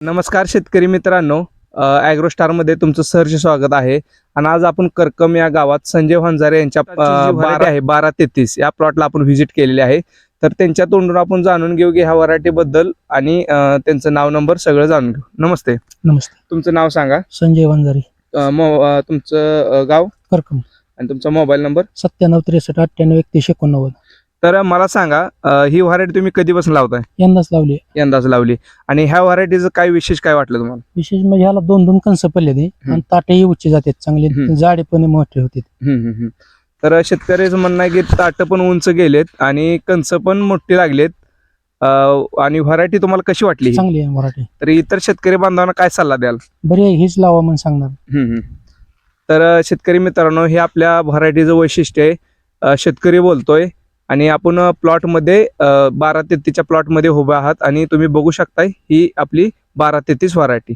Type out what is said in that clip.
नमस्कार शेतकरी मित्रांनो, ॲग्रोस्टारमध्ये तुमचं सहर्ष स्वागत आहे. आणि आज आपण करकम या गावात संजय वंजारे यांच्या व्हरायटी आहे 1233 या प्लॉटला आपण व्हिजिट केलेली आहे. तर त्यांच्या तोंडून आपण जाणून घेऊ की ह्या व्हरायटी बद्दल आणि त्यांचं नाव नंबर सगळं जाणून घेऊ. नमस्ते. नमस्ते. तुमचं नाव सांगा. संजय वंजारी, तुमचं गाव करकम. आणि तुमचा मोबाईल नंबर. 97 63 98 31 89. तर मला सांगा, ही व्हरायटी तुम्ही कधीपासून लावताय? यंदाच लावली. यंदाच लावली. आणि ह्या व्हरायटीचं काय विशेष काय वाटलं तुम्हाला? विशेष म्हणजे ह्याला 2 कंस पडले ते आणि ताटेही उच्च जातात, चांगले हम्म. जाडे पण मोठे होते. तर शेतकऱ्याचं म्हणणं आहे की ताट पण उंच गेलेत आणि कंच पण मोठी लागलेत. आणि व्हरायटी तुम्हाला कशी वाटली ही? चांगली आहे मराठी. तर इतर शेतकरी बांधवांना काय सल्ला द्याल? बरी आहे, हीच लावा म्हणून सांगणार. तर शेतकरी मित्रांनो, हे आपल्या व्हरायटीचं वैशिष्ट्य आहे. शेतकरी बोलतोय आणि आपण प्लॉटमध्ये 1233च्या प्लॉटमध्ये उभे आहात आणि तुम्ही बघू शकताय ही आपली 1233 व्हरायटी.